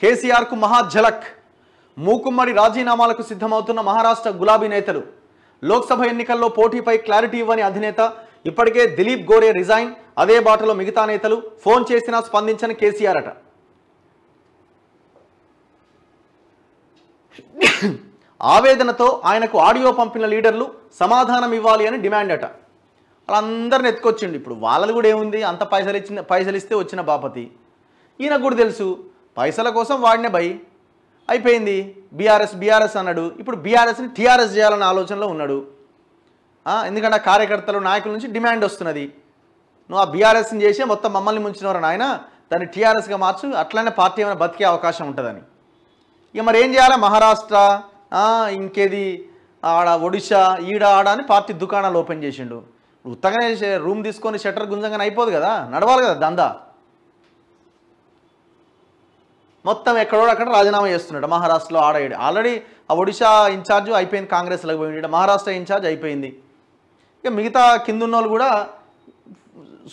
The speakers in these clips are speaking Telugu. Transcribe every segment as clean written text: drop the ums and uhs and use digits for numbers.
కేసీఆర్కు మహాఝలక్. మూకుమ్మడి రాజీనామాలకు సిద్ధమవుతున్న మహారాష్ట్ర గులాబీ నేతలు. లోక్సభ ఎన్నికల్లో పోటీపై క్లారిటీ ఇవ్వని అధినేత. ఇప్పటికే దిలీప్ గోరే రిజైన్. అదే బాటలో మిగతా నేతలు. ఫోన్ చేసినా స్పందించని కేసీఆర్ అట. ఆవేదనతో ఆయనకు ఆడియో పంపిన లీడర్లు సమాధానం ఇవ్వాలి అని డిమాండ్ అట. వాళ్ళందరిని ఎత్తుకొచ్చిండు. ఇప్పుడు వాళ్ళది కూడా ఏముంది, అంత పైసలు ఇస్తే వచ్చిన బాపతి. ఈయనకు కూడా తెలుసు పైసల కోసం వాడినే భయ్ అయిపోయింది. బీఆర్ఎస్ అన్నాడు. ఇప్పుడు బీఆర్ఎస్ని టీఆర్ఎస్ చేయాలన్న ఆలోచనలో ఉన్నాడు. ఎందుకంటే కార్యకర్తలు నాయకుల నుంచి డిమాండ్ వస్తున్నది. నువ్వు ఆ బీఆర్ఎస్ని చేసి మొత్తం మమ్మల్ని ముంచినవారు నాయన, దాన్ని టీఆర్ఎస్గా మార్చు, అట్లనే పార్టీ ఏమైనా బతికే అవకాశం ఉంటుందని. ఇక మరి ఏం చేయాలి? మహారాష్ట్ర ఇంకేది ఆడ ఒడిశా ఈడ ఆడ అని పార్టీ దుకాణాలు ఓపెన్ చేసిండు. ఉత్తగానే రూమ్ తీసుకొని షట్టర్ గుంజంగానే అయిపోదు కదా, నడవాలి కదా దందా. మొత్తం ఎక్కడోడక్కడ రాజీనామా చేస్తున్నాడు. మహారాష్ట్రలో ఆడేడు ఆల్రెడీ ఆ ఒడిశా ఇన్ఛార్జ్ అయిపోయింది, కాంగ్రెస్లోకి పోయింది. మహారాష్ట్ర ఇన్ఛార్జ్ అయిపోయింది. ఇక మిగతా కిందున్న వాళ్ళు కూడా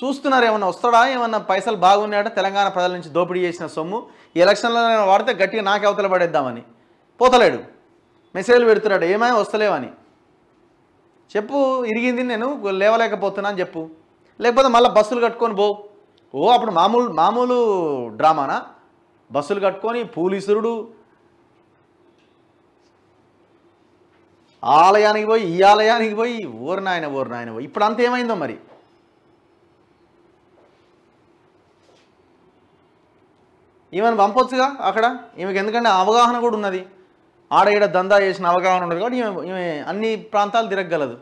చూస్తున్నారు ఏమన్నా వస్తాడా, ఏమన్నా పైసలు బాగున్నాయట, తెలంగాణ ప్రజల నుంచి దోపిడీ చేసిన సొమ్ము ఈ ఎలక్షన్లో వాడితే గట్టిగా నాకే అవతల పడేద్దామని. పోతలేడు, మెసేజ్లు పెడుతున్నాడు ఏమైనా వస్తలేవని. చెప్పు ఇరిగింది నేను లేవలేకపోతున్నా అని చెప్పు. లేకపోతే మళ్ళీ బస్సులు కట్టుకొని పో. అప్పుడు మామూలు డ్రామానా? బస్సులు కట్టుకొని పోలీసురుడు ఆలయానికి పోయి ఈ ఆలయానికి పోయి ఓరు నాయన పోయి. ఇప్పుడు అంత ఏమైందో మరి. ఈమెను పంపొచ్చుగా అక్కడ. ఈమెకి ఎందుకంటే అవగాహన కూడా ఉన్నది, ఆడ ఈడ దందా చేసిన అవగాహన ఉన్నది కాబట్టి ఈమె అన్ని ప్రాంతాలు తిరగగలదు.